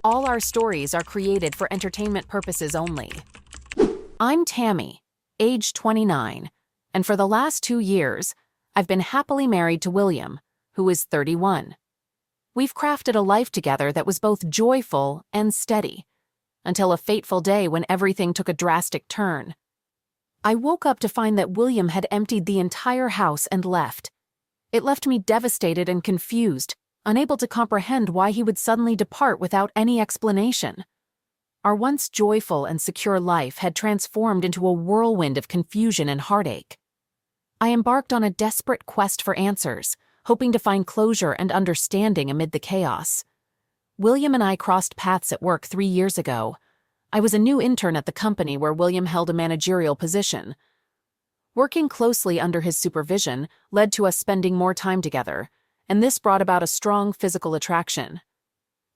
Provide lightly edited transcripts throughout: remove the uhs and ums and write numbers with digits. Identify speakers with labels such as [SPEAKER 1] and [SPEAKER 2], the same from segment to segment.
[SPEAKER 1] All our stories are created for entertainment purposes only. I'm Tammy, age 29, and for the last 2 years, I've been happily married to William, who is 31. We've crafted a life together that was both joyful and steady, until a fateful day when everything took a drastic turn. I woke up to find that William had emptied the entire house and left. It left me devastated and confused, unable to comprehend why he would suddenly depart without any explanation. Our once joyful and secure life had transformed into a whirlwind of confusion and heartache. I embarked on a desperate quest for answers, hoping to find closure and understanding amid the chaos. William and I crossed paths at work 3 years ago. I was a new intern at the company where William held a managerial position. Working closely under his supervision led to us spending more time together, and this brought about a strong physical attraction.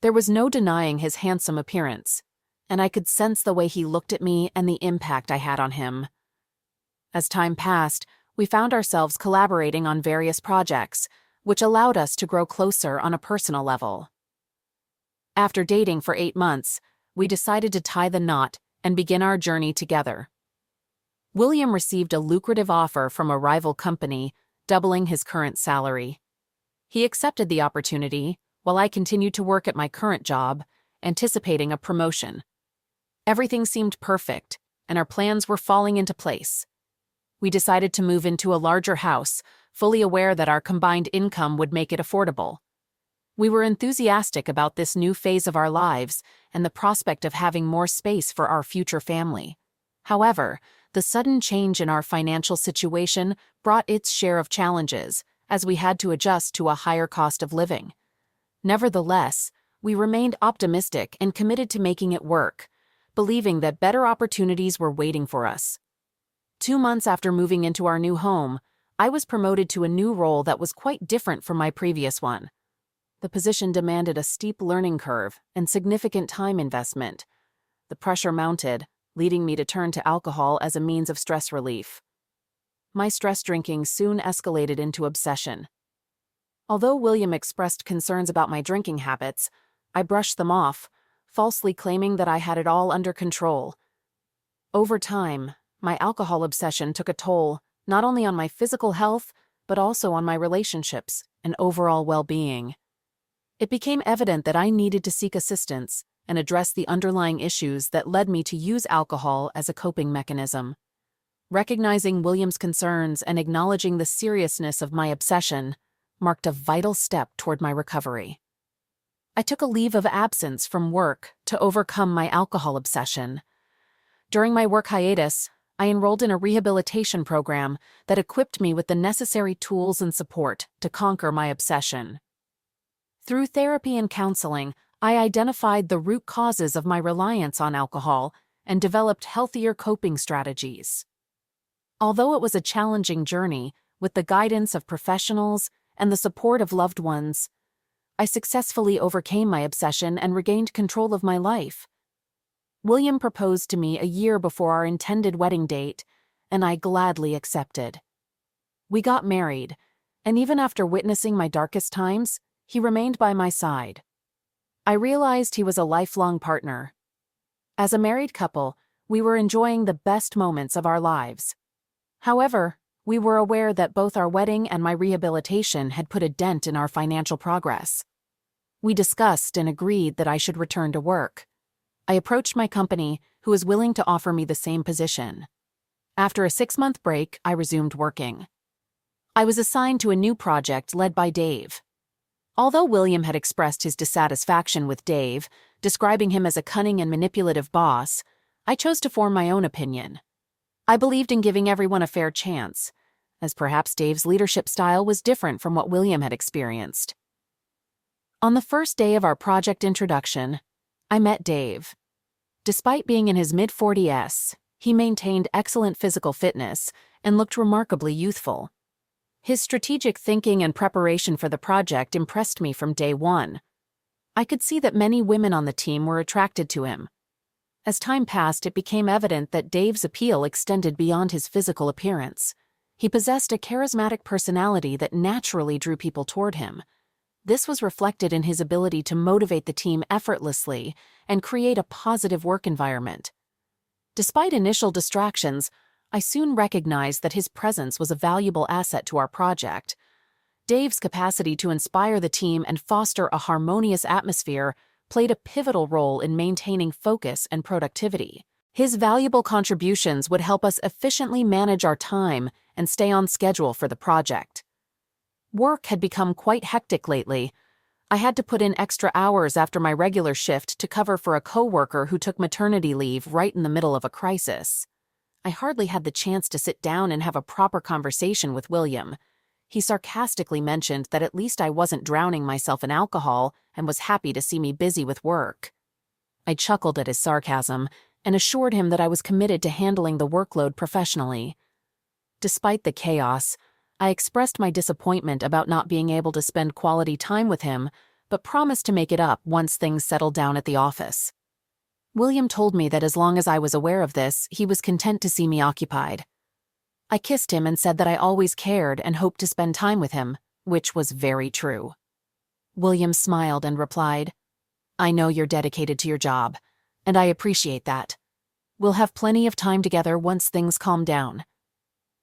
[SPEAKER 1] There was no denying his handsome appearance, and I could sense the way he looked at me and the impact I had on him. As time passed, we found ourselves collaborating on various projects, which allowed us to grow closer on a personal level. After dating for 8 months, we decided to tie the knot and begin our journey together. William received a lucrative offer from a rival company, doubling his current salary. He accepted the opportunity, while I continued to work at my current job, anticipating a promotion. Everything seemed perfect, and our plans were falling into place. We decided to move into a larger house, fully aware that our combined income would make it affordable. We were enthusiastic about this new phase of our lives and the prospect of having more space for our future family. However, the sudden change in our financial situation brought its share of challenges, as we had to adjust to a higher cost of living. Nevertheless, we remained optimistic and committed to making it work, believing that better opportunities were waiting for us. 2 months after moving into our new home, I was promoted to a new role that was quite different from my previous one. The position demanded a steep learning curve and significant time investment. The pressure mounted, leading me to turn to alcohol as a means of stress relief. My stress drinking soon escalated into obsession. Although William expressed concerns about my drinking habits, I brushed them off, falsely claiming that I had it all under control. Over time, my alcohol obsession took a toll not only on my physical health, but also on my relationships and overall well-being. It became evident that I needed to seek assistance and address the underlying issues that led me to use alcohol as a coping mechanism. Recognizing William's concerns and acknowledging the seriousness of my obsession marked a vital step toward my recovery. I took a leave of absence from work to overcome my alcohol obsession. During my work hiatus, I enrolled in a rehabilitation program that equipped me with the necessary tools and support to conquer my obsession. Through therapy and counseling, I identified the root causes of my reliance on alcohol and developed healthier coping strategies. Although it was a challenging journey, with the guidance of professionals and the support of loved ones, I successfully overcame my obsession and regained control of my life. William proposed to me a year before our intended wedding date, and I gladly accepted. We got married, and even after witnessing my darkest times, he remained by my side. I realized he was a lifelong partner. As a married couple, we were enjoying the best moments of our lives. However, we were aware that both our wedding and my rehabilitation had put a dent in our financial progress. We discussed and agreed that I should return to work. I approached my company, who was willing to offer me the same position. After a 6-month break, I resumed working. I was assigned to a new project led by Dave. Although William had expressed his dissatisfaction with Dave, describing him as a cunning and manipulative boss, I chose to form my own opinion. I believed in giving everyone a fair chance, as perhaps Dave's leadership style was different from what William had experienced. On the first day of our project introduction, I met Dave. Despite being in his mid-40s, he maintained excellent physical fitness and looked remarkably youthful. His strategic thinking and preparation for the project impressed me from day one. I could see that many women on the team were attracted to him. As time passed, it became evident that Dave's appeal extended beyond his physical appearance. He possessed a charismatic personality that naturally drew people toward him. This was reflected in his ability to motivate the team effortlessly and create a positive work environment. Despite initial distractions, I soon recognized that his presence was a valuable asset to our project. Dave's capacity to inspire the team and foster a harmonious atmosphere played a pivotal role in maintaining focus and productivity. His valuable contributions would help us efficiently manage our time and stay on schedule for the project. Work had become quite hectic lately. I had to put in extra hours after my regular shift to cover for a coworker who took maternity leave right in the middle of a crisis. I hardly had the chance to sit down and have a proper conversation with William. He sarcastically mentioned that at least I wasn't drowning myself in alcohol and was happy to see me busy with work. I chuckled at his sarcasm and assured him that I was committed to handling the workload professionally. Despite the chaos, I expressed my disappointment about not being able to spend quality time with him, but promised to make it up once things settled down at the office. William told me that as long as I was aware of this, he was content to see me occupied. I kissed him and said that I always cared and hoped to spend time with him, which was very true. William smiled and replied, "I know you're dedicated to your job, and I appreciate that. We'll have plenty of time together once things calm down."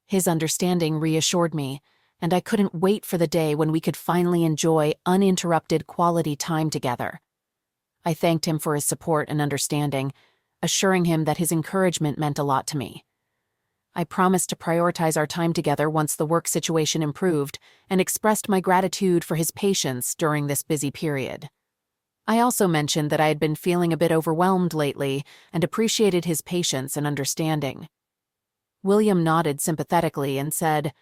[SPEAKER 1] His understanding reassured me, and I couldn't wait for the day when we could finally enjoy uninterrupted quality time together. I thanked him for his support and understanding, assuring him that his encouragement meant a lot to me. I promised to prioritize our time together once the work situation improved and expressed my gratitude for his patience during this busy period. I also mentioned that I had been feeling a bit overwhelmed lately and appreciated his patience and understanding. William nodded sympathetically and said,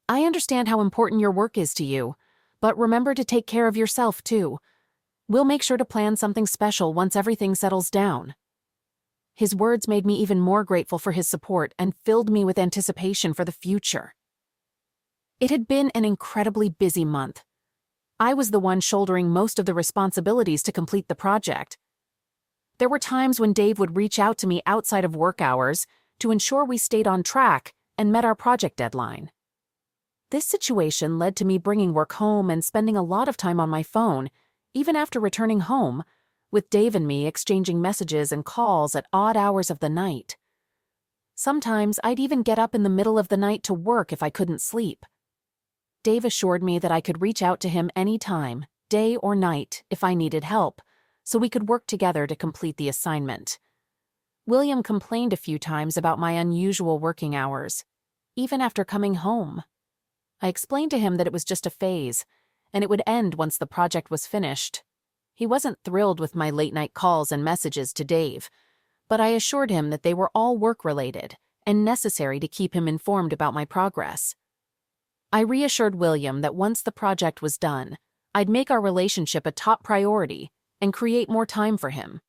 [SPEAKER 1] "I understand how important your work is to you, but remember to take care of yourself too. We'll make sure to plan something special once everything settles down." His words made me even more grateful for his support and filled me with anticipation for the future. It had been an incredibly busy month. I was the one shouldering most of the responsibilities to complete the project. There were times when Dave would reach out to me outside of work hours to ensure we stayed on track and met our project deadline. This situation led to me bringing work home and spending a lot of time on my phone, even after returning home, with Dave and me exchanging messages and calls at odd hours of the night. Sometimes I'd even get up in the middle of the night to work if I couldn't sleep. Dave assured me that I could reach out to him anytime, day or night, if I needed help, so we could work together to complete the assignment. William complained a few times about my unusual working hours, even after coming home. I explained to him that it was just a phase, and it would end once the project was finished. He wasn't thrilled with my late-night calls and messages to Dave, but I assured him that they were all work-related and necessary to keep him informed about my progress. I reassured William that once the project was done, I'd make our relationship a top priority and create more time for him.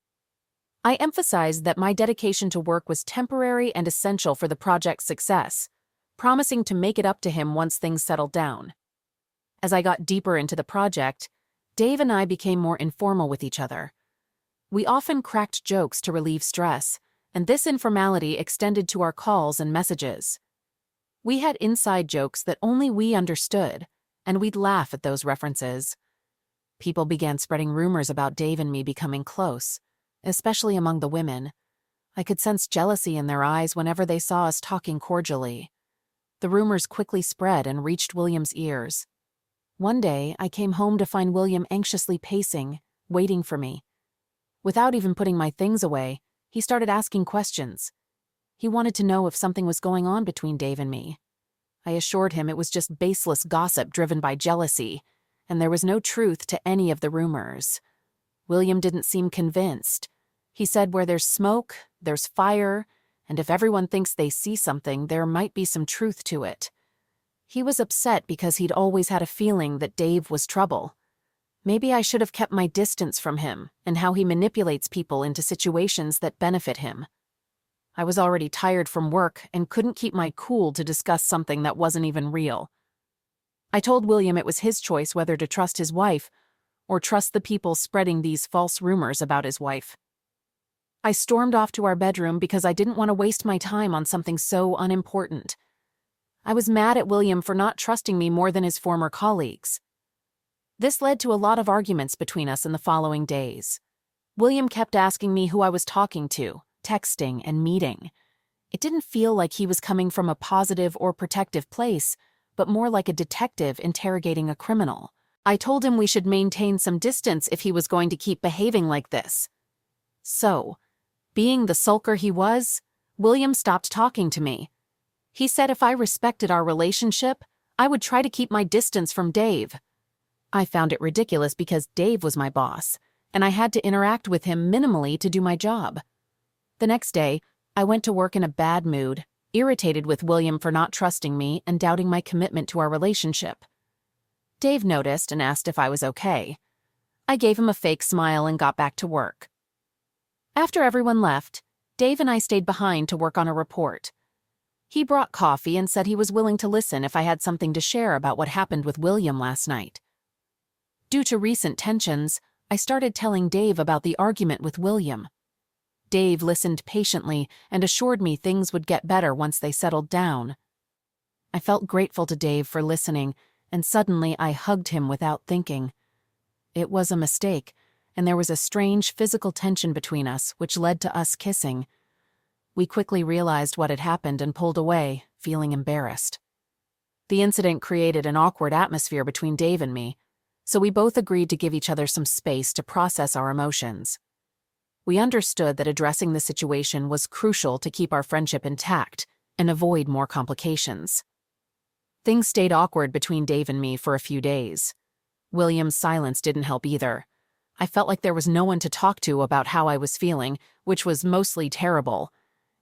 [SPEAKER 1] I emphasized that my dedication to work was temporary and essential for the project's success, promising to make it up to him once things settled down. As I got deeper into the project, Dave and I became more informal with each other. We often cracked jokes to relieve stress, and this informality extended to our calls and messages. We had inside jokes that only we understood, and we'd laugh at those references. People began spreading rumors about Dave and me becoming close, especially among the women. I could sense jealousy in their eyes whenever they saw us talking cordially. The rumors quickly spread and reached William's ears. One day, I came home to find William anxiously pacing, waiting for me. Without even putting my things away, he started asking questions. He wanted to know if something was going on between Dave and me. I assured him it was just baseless gossip driven by jealousy, and there was no truth to any of the rumors. William didn't seem convinced. He said where there's smoke, there's fire, and if everyone thinks they see something, there might be some truth to it. He was upset because he'd always had a feeling that Dave was trouble. Maybe I should have kept my distance from him and how he manipulates people into situations that benefit him. I was already tired from work and couldn't keep my cool to discuss something that wasn't even real. I told William it was his choice whether to trust his wife or trust the people spreading these false rumors about his wife. I stormed off to our bedroom because I didn't want to waste my time on something so unimportant. I was mad at William for not trusting me more than his former colleagues. This led to a lot of arguments between us in the following days. William kept asking me who I was talking to, texting, and meeting. It didn't feel like he was coming from a positive or protective place, but more like a detective interrogating a criminal. I told him we should maintain some distance if he was going to keep behaving like this. So, being the sulker he was, William stopped talking to me. He said if I respected our relationship, I would try to keep my distance from Dave. I found it ridiculous because Dave was my boss, and I had to interact with him minimally to do my job. The next day, I went to work in a bad mood, irritated with William for not trusting me and doubting my commitment to our relationship. Dave noticed and asked if I was okay. I gave him a fake smile and got back to work. After everyone left, Dave and I stayed behind to work on a report. He brought coffee and said he was willing to listen if I had something to share about what happened with William last night. Due to recent tensions, I started telling Dave about the argument with William. Dave listened patiently and assured me things would get better once they settled down. I felt grateful to Dave for listening, and suddenly I hugged him without thinking. It was a mistake, and there was a strange physical tension between us, which led to us kissing. We quickly realized what had happened and pulled away, feeling embarrassed. The incident created an awkward atmosphere between Dave and me, so we both agreed to give each other some space to process our emotions. We understood that addressing the situation was crucial to keep our friendship intact and avoid more complications. Things stayed awkward between Dave and me for a few days. William's silence didn't help either. I felt like there was no one to talk to about how I was feeling, which was mostly terrible.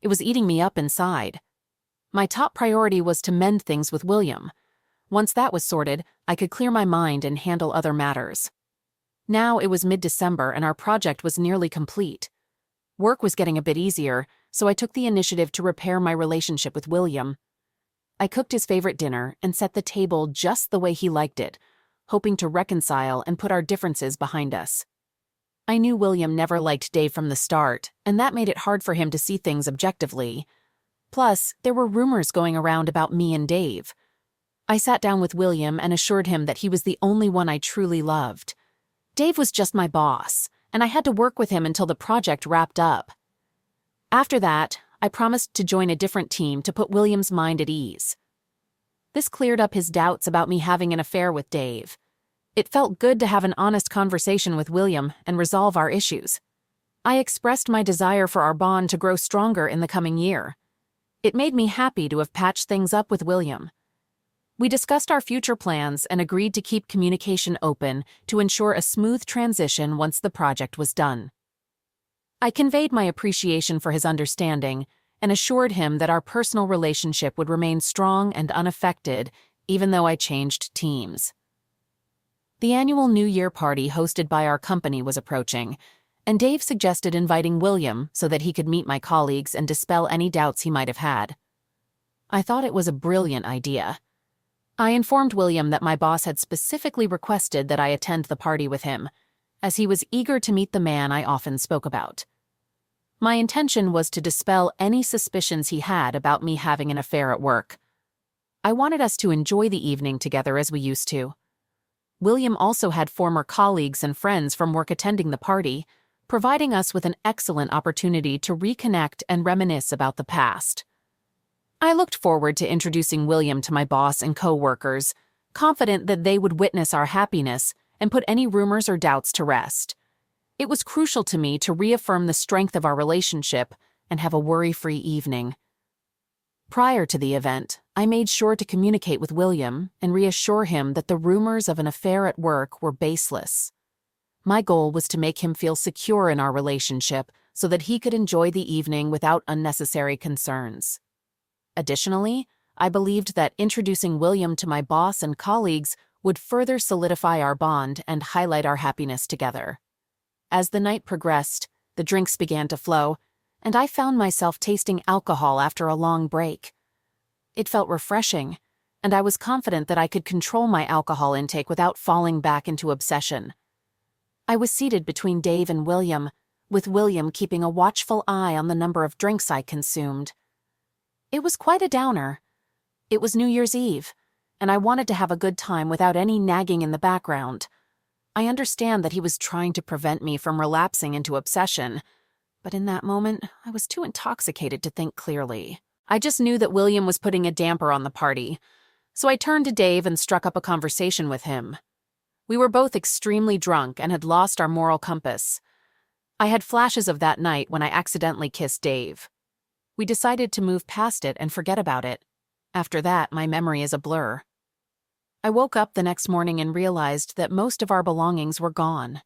[SPEAKER 1] It was eating me up inside. My top priority was to mend things with William. Once that was sorted, I could clear my mind and handle other matters. Now it was mid-December and our project was nearly complete. Work was getting a bit easier, so I took the initiative to repair my relationship with William. I cooked his favorite dinner and set the table just the way he liked it, hoping to reconcile and put our differences behind us. I knew William never liked Dave from the start, and that made it hard for him to see things objectively. Plus, there were rumors going around about me and Dave. I sat down with William and assured him that he was the only one I truly loved. Dave was just my boss, and I had to work with him until the project wrapped up. After that, I promised to join a different team to put William's mind at ease. This cleared up his doubts about me having an affair with Dave. It felt good to have an honest conversation with William and resolve our issues. I expressed my desire for our bond to grow stronger in the coming year. It made me happy to have patched things up with William. We discussed our future plans and agreed to keep communication open to ensure a smooth transition once the project was done. I conveyed my appreciation for his understanding and assured him that our personal relationship would remain strong and unaffected, even though I changed teams. The annual New Year party hosted by our company was approaching, and Dave suggested inviting William so that he could meet my colleagues and dispel any doubts he might have had. I thought it was a brilliant idea. I informed William that my boss had specifically requested that I attend the party with him, as he was eager to meet the man I often spoke about. My intention was to dispel any suspicions he had about me having an affair at work. I wanted us to enjoy the evening together as we used to. William also had former colleagues and friends from work attending the party, providing us with an excellent opportunity to reconnect and reminisce about the past. I looked forward to introducing William to my boss and co-workers, confident that they would witness our happiness and put any rumors or doubts to rest. It was crucial to me to reaffirm the strength of our relationship and have a worry-free evening. Prior to the event, I made sure to communicate with William and reassure him that the rumors of an affair at work were baseless. My goal was to make him feel secure in our relationship so that he could enjoy the evening without unnecessary concerns. Additionally, I believed that introducing William to my boss and colleagues would further solidify our bond and highlight our happiness together. As the night progressed, the drinks began to flow, and I found myself tasting alcohol after a long break. It felt refreshing, and I was confident that I could control my alcohol intake without falling back into obsession. I was seated between Dave and William, with William keeping a watchful eye on the number of drinks I consumed. It was quite a downer. It was New Year's Eve, and I wanted to have a good time without any nagging in the background, I understand that he was trying to prevent me from relapsing into obsession, but in that moment, I was too intoxicated to think clearly. I just knew that William was putting a damper on the party, so I turned to Dave and struck up a conversation with him. We were both extremely drunk and had lost our moral compass. I had flashes of that night when I accidentally kissed Dave. We decided to move past it and forget about it. After that, my memory is a blur. I woke up the next morning and realized that most of our belongings were gone.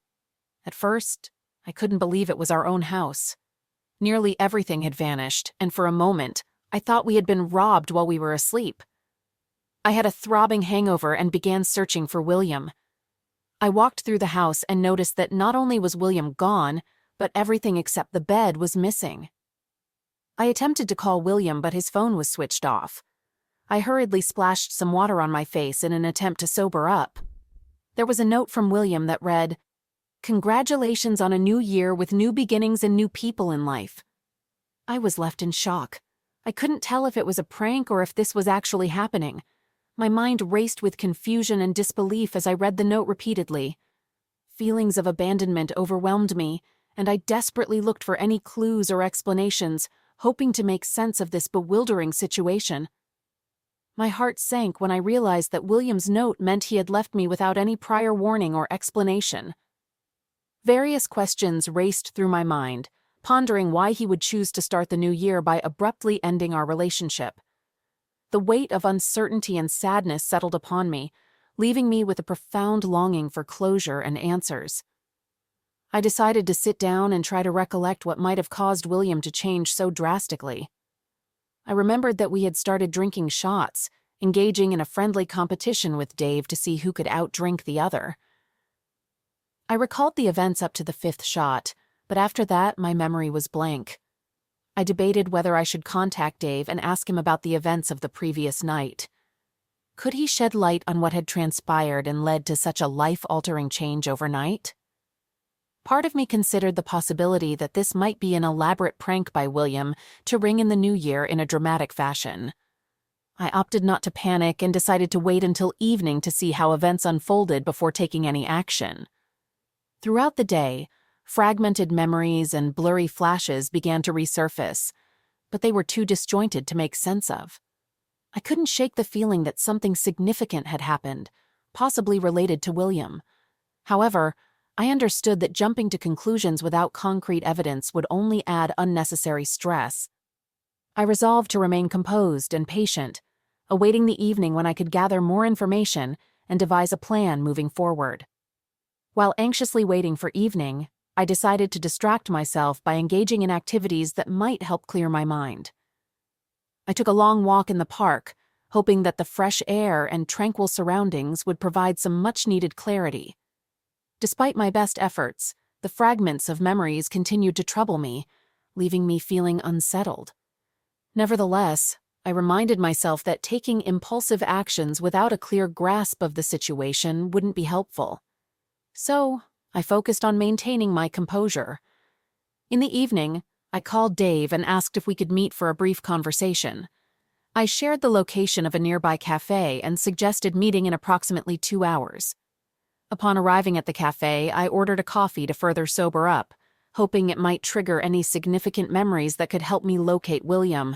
[SPEAKER 1] At first, I couldn't believe it was our own house. Nearly everything had vanished, and for a moment, I thought we had been robbed while we were asleep. I had a throbbing hangover and began searching for William. I walked through the house and noticed that not only was William gone, but everything except the bed was missing. I attempted to call William, but his phone was switched off. I hurriedly splashed some water on my face in an attempt to sober up. There was a note from William that read, "Congratulations on a new year with new beginnings and new people in life." I was left in shock. I couldn't tell if it was a prank or if this was actually happening. My mind raced with confusion and disbelief as I read the note repeatedly. Feelings of abandonment overwhelmed me, and I desperately looked for any clues or explanations, hoping to make sense of this bewildering situation. My heart sank when I realized that William's note meant he had left me without any prior warning or explanation. Various questions raced through my mind, pondering why he would choose to start the new year by abruptly ending our relationship. The weight of uncertainty and sadness settled upon me, leaving me with a profound longing for closure and answers. I decided to sit down and try to recollect what might have caused William to change so drastically. I remembered that we had started drinking shots, engaging in a friendly competition with Dave to see who could outdrink the other. I recalled the events up to the 5th shot, but after that, my memory was blank. I debated whether I should contact Dave and ask him about the events of the previous night. Could he shed light on what had transpired and led to such a life-altering change overnight? Part of me considered the possibility that this might be an elaborate prank by William to ring in the new year in a dramatic fashion. I opted not to panic and decided to wait until evening to see how events unfolded before taking any action. Throughout the day, fragmented memories and blurry flashes began to resurface, but they were too disjointed to make sense of. I couldn't shake the feeling that something significant had happened, possibly related to William. However, I understood that jumping to conclusions without concrete evidence would only add unnecessary stress. I resolved to remain composed and patient, awaiting the evening when I could gather more information and devise a plan moving forward. While anxiously waiting for evening, I decided to distract myself by engaging in activities that might help clear my mind. I took a long walk in the park, hoping that the fresh air and tranquil surroundings would provide some much-needed clarity. Despite my best efforts, the fragments of memories continued to trouble me, leaving me feeling unsettled. Nevertheless, I reminded myself that taking impulsive actions without a clear grasp of the situation wouldn't be helpful. So, I focused on maintaining my composure. In the evening, I called Dave and asked if we could meet for a brief conversation. I shared the location of a nearby cafe and suggested meeting in approximately 2 hours. Upon arriving at the cafe, I ordered a coffee to further sober up, hoping it might trigger any significant memories that could help me locate William.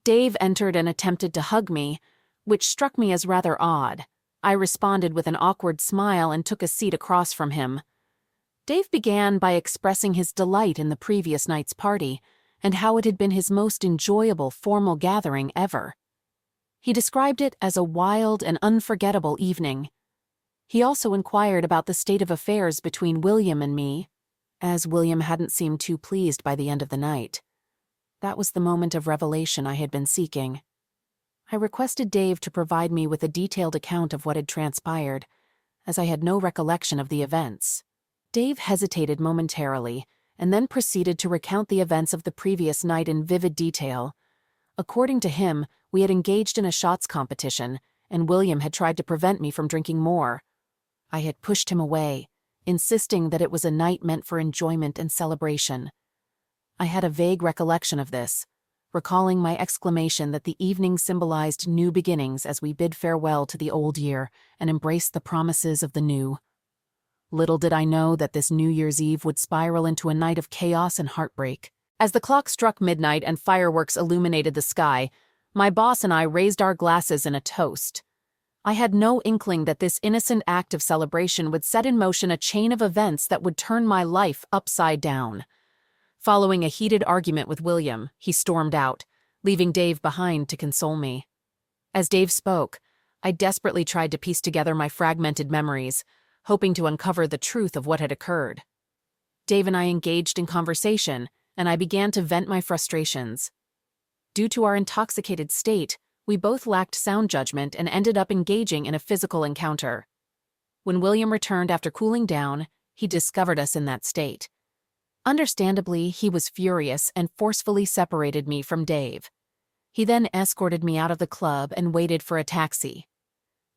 [SPEAKER 1] Dave entered and attempted to hug me, which struck me as rather odd. I responded with an awkward smile and took a seat across from him. Dave began by expressing his delight in the previous night's party and how it had been his most enjoyable formal gathering ever. He described it as a wild and unforgettable evening. He also inquired about the state of affairs between William and me, as William hadn't seemed too pleased by the end of the night. That was the moment of revelation I had been seeking. I requested Dave to provide me with a detailed account of what had transpired, as I had no recollection of the events. Dave hesitated momentarily, and then proceeded to recount the events of the previous night in vivid detail. According to him, we had engaged in a shots competition, and William had tried to prevent me from drinking more. I had pushed him away, insisting that it was a night meant for enjoyment and celebration. I had a vague recollection of this, recalling my exclamation that the evening symbolized new beginnings as we bid farewell to the old year and embraced the promises of the new. Little did I know that this New Year's Eve would spiral into a night of chaos and heartbreak. As the clock struck midnight and fireworks illuminated the sky, my boss and I raised our glasses in a toast. I had no inkling that this innocent act of celebration would set in motion a chain of events that would turn my life upside down. Following a heated argument with William, he stormed out, leaving Dave behind to console me. As Dave spoke, I desperately tried to piece together my fragmented memories, hoping to uncover the truth of what had occurred. Dave and I engaged in conversation, and I began to vent my frustrations. Due to our intoxicated state, we both lacked sound judgment and ended up engaging in a physical encounter. When William returned after cooling down, he discovered us in that state. Understandably, he was furious and forcefully separated me from Dave. He then escorted me out of the club and waited for a taxi.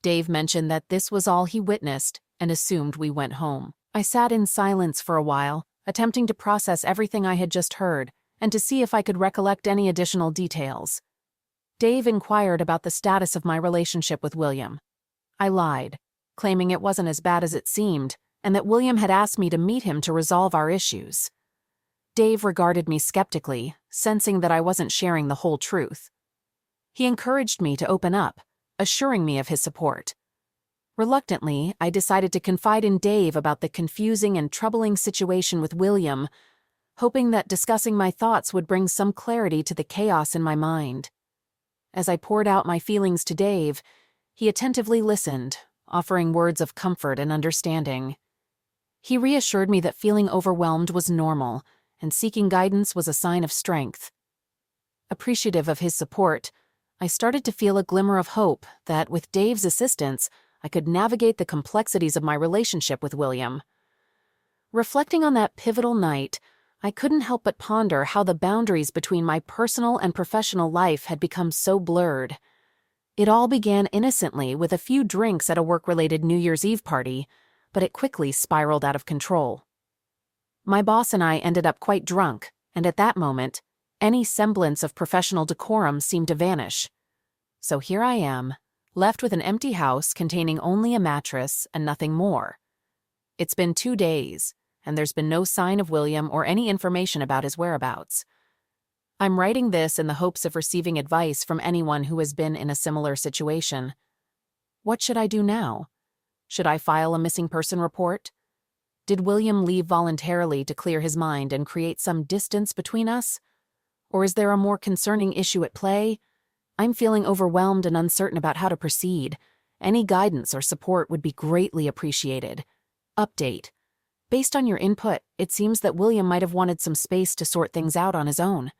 [SPEAKER 1] Dave mentioned that this was all he witnessed and assumed we went home. I sat in silence for a while, attempting to process everything I had just heard and to see if I could recollect any additional details. Dave inquired about the status of my relationship with William. I lied, claiming it wasn't as bad as it seemed, and that William had asked me to meet him to resolve our issues. Dave regarded me skeptically, sensing that I wasn't sharing the whole truth. He encouraged me to open up, assuring me of his support. Reluctantly, I decided to confide in Dave about the confusing and troubling situation with William, hoping that discussing my thoughts would bring some clarity to the chaos in my mind. As I poured out my feelings to Dave, he attentively listened, offering words of comfort and understanding. He reassured me that feeling overwhelmed was normal, and seeking guidance was a sign of strength. Appreciative of his support, I started to feel a glimmer of hope that, with Dave's assistance, I could navigate the complexities of my relationship with William. Reflecting on that pivotal night, I couldn't help but ponder how the boundaries between my personal and professional life had become so blurred. It all began innocently with a few drinks at a work-related New Year's Eve party, but it quickly spiraled out of control. My boss and I ended up quite drunk, and at that moment, any semblance of professional decorum seemed to vanish. So here I am, left with an empty house containing only a mattress and nothing more. It's been 2 days, and there's been no sign of William or any information about his whereabouts. I'm writing this in the hopes of receiving advice from anyone who has been in a similar situation. What should I do now? Should I file a missing person report? Did William leave voluntarily to clear his mind and create some distance between us? Or is there a more concerning issue at play? I'm feeling overwhelmed and uncertain about how to proceed. Any guidance or support would be greatly appreciated. Update. Based on your input, it seems that William might have wanted some space to sort things out on his own.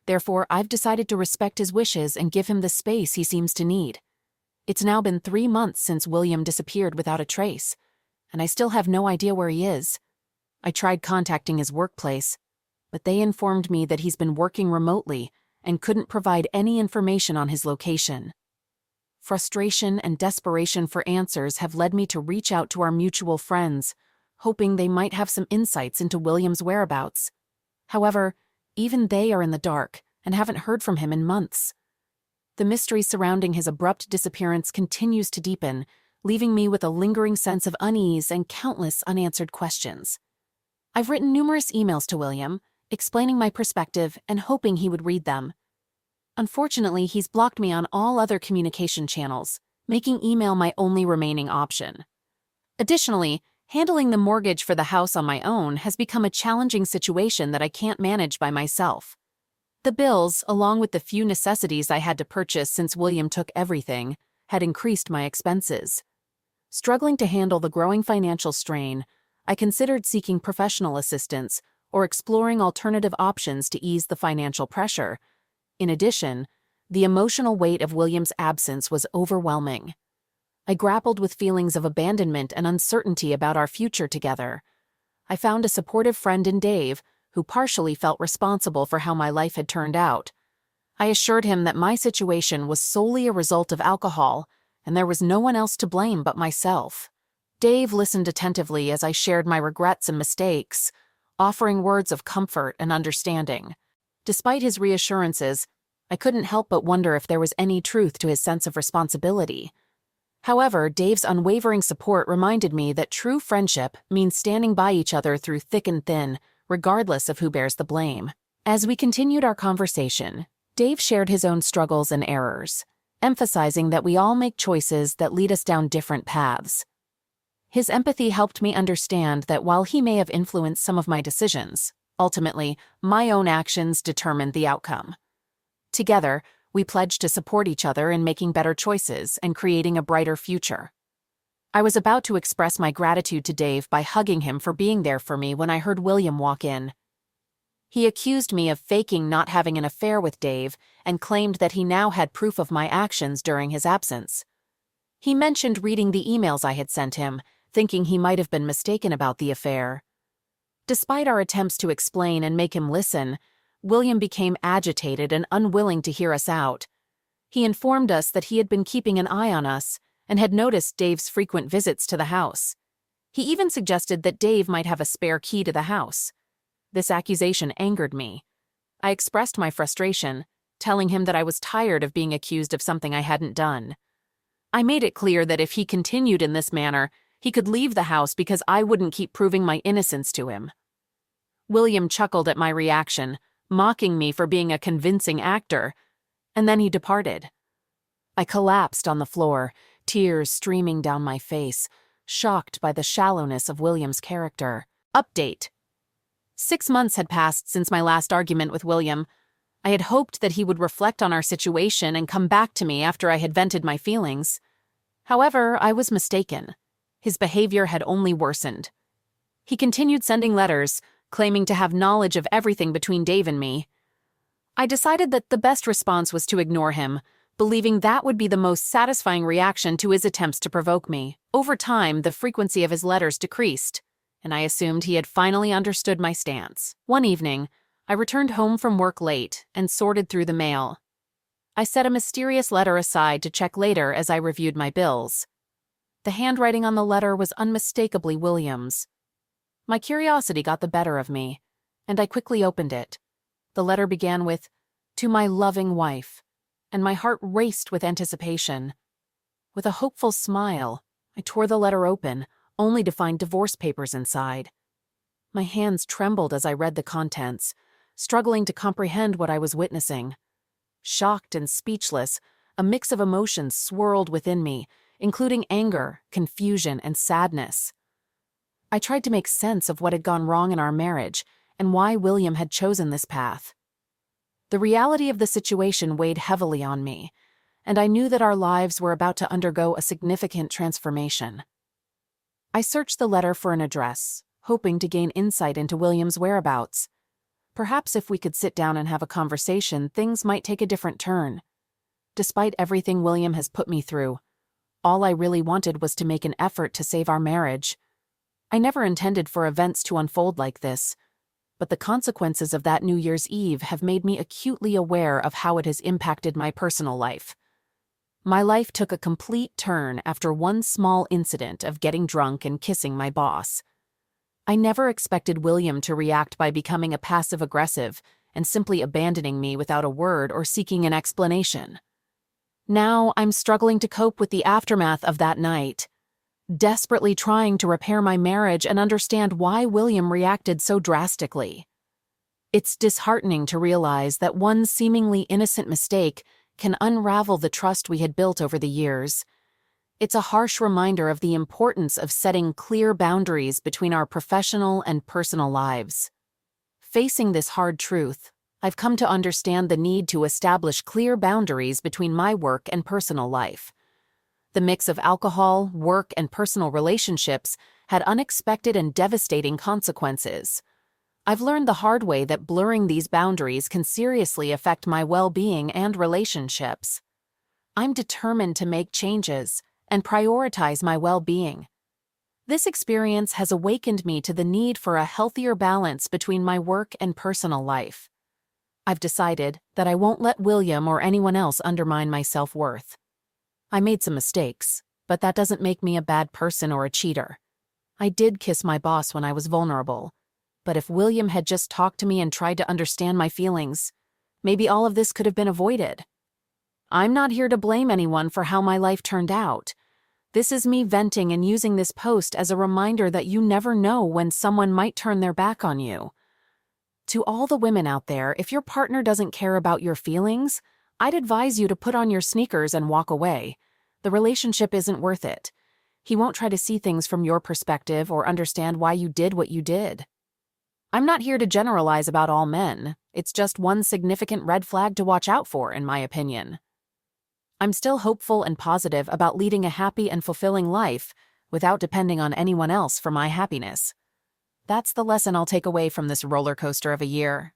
[SPEAKER 1] Therefore, I've decided to respect his wishes and give him the space he seems to need. It's now been 3 months since William disappeared without a trace, and I still have no idea where he is. I tried contacting his workplace, but they informed me that he's been working remotely and couldn't provide any information on his location. Frustration and desperation for answers have led me to reach out to our mutual friends, hoping they might have some insights into William's whereabouts. However, even they are in the dark and haven't heard from him in months. The mystery surrounding his abrupt disappearance continues to deepen, leaving me with a lingering sense of unease and countless unanswered questions. I've written numerous emails to William, explaining my perspective and hoping he would read them. Unfortunately, he's blocked me on all other communication channels, making email my only remaining option. Additionally, handling the mortgage for the house on my own has become a challenging situation that I can't manage by myself. The bills, along with the few necessities I had to purchase since William took everything, had increased my expenses. Struggling to handle the growing financial strain, I considered seeking professional assistance or exploring alternative options to ease the financial pressure. In addition, the emotional weight of William's absence was overwhelming. I grappled with feelings of abandonment and uncertainty about our future together. I found a supportive friend in Dave, who partially felt responsible for how my life had turned out. I assured him that my situation was solely a result of alcohol, and there was no one else to blame but myself. Dave listened attentively as I shared my regrets and mistakes, offering words of comfort and understanding. Despite his reassurances, I couldn't help but wonder if there was any truth to his sense of responsibility. However, Dave's unwavering support reminded me that true friendship means standing by each other through thick and thin, regardless of who bears the blame. As we continued our conversation, Dave shared his own struggles and errors, emphasizing that we all make choices that lead us down different paths. His empathy helped me understand that while he may have influenced some of my decisions, ultimately, my own actions determined the outcome. Together, we pledged to support each other in making better choices and creating a brighter future. I was about to express my gratitude to Dave by hugging him for being there for me when I heard William walk in. He accused me of faking not having an affair with Dave and claimed that he now had proof of my actions during his absence. He mentioned reading the emails I had sent him, thinking he might have been mistaken about the affair. Despite our attempts to explain and make him listen, William became agitated and unwilling to hear us out. He informed us that he had been keeping an eye on us and had noticed Dave's frequent visits to the house. He even suggested that Dave might have a spare key to the house. This accusation angered me. I expressed my frustration, telling him that I was tired of being accused of something I hadn't done. I made it clear that if he continued in this manner, he could leave the house because I wouldn't keep proving my innocence to him. William chuckled at my reaction, mocking me for being a convincing actor, and then he departed. I collapsed on the floor, tears streaming down my face, shocked by the shallowness of William's character. Update. 6 months had passed since my last argument with William. I had hoped that he would reflect on our situation and come back to me after I had vented my feelings. However, I was mistaken. His behavior had only worsened. He continued sending letters, claiming to have knowledge of everything between Dave and me. I decided that the best response was to ignore him, believing that would be the most satisfying reaction to his attempts to provoke me. Over time, the frequency of his letters decreased, and I assumed he had finally understood my stance. One evening, I returned home from work late and sorted through the mail. I set a mysterious letter aside to check later as I reviewed my bills. The handwriting on the letter was unmistakably William's. My curiosity got the better of me, and I quickly opened it. The letter began with, "To my loving wife," and my heart raced with anticipation. With a hopeful smile, I tore the letter open, only to find divorce papers inside. My hands trembled as I read the contents, struggling to comprehend what I was witnessing. Shocked and speechless, a mix of emotions swirled within me, including anger, confusion, and sadness. I tried to make sense of what had gone wrong in our marriage and why William had chosen this path. The reality of the situation weighed heavily on me, and I knew that our lives were about to undergo a significant transformation. I searched the letter for an address, hoping to gain insight into William's whereabouts. Perhaps if we could sit down and have a conversation, things might take a different turn. Despite everything William has put me through, all I really wanted was to make an effort to save our marriage. I never intended for events to unfold like this, but the consequences of that New Year's Eve have made me acutely aware of how it has impacted my personal life. My life took a complete turn after one small incident of getting drunk and kissing my boss. I never expected William to react by becoming a passive-aggressive and simply abandoning me without a word or seeking an explanation. Now I'm struggling to cope with the aftermath of that night, desperately trying to repair my marriage and understand why William reacted so drastically. It's disheartening to realize that one seemingly innocent mistake can unravel the trust we had built over the years. It's a harsh reminder of the importance of setting clear boundaries between our professional and personal lives. Facing this hard truth, I've come to understand the need to establish clear boundaries between my work and personal life. The mix of alcohol, work, and personal relationships had unexpected and devastating consequences. I've learned the hard way that blurring these boundaries can seriously affect my well-being and relationships. I'm determined to make changes and prioritize my well-being. This experience has awakened me to the need for a healthier balance between my work and personal life. I've decided that I won't let William or anyone else undermine my self-worth. I made some mistakes, but that doesn't make me a bad person or a cheater. I did kiss my boss when I was vulnerable, but if William had just talked to me and tried to understand my feelings, maybe all of this could have been avoided. I'm not here to blame anyone for how my life turned out. This is me venting and using this post as a reminder that you never know when someone might turn their back on you. To all the women out there, if your partner doesn't care about your feelings, I'd advise you to put on your sneakers and walk away. The relationship isn't worth it. He won't try to see things from your perspective or understand why you did what you did. I'm not here to generalize about all men. It's just one significant red flag to watch out for, in my opinion. I'm still hopeful and positive about leading a happy and fulfilling life without depending on anyone else for my happiness. That's the lesson I'll take away from this roller coaster of a year.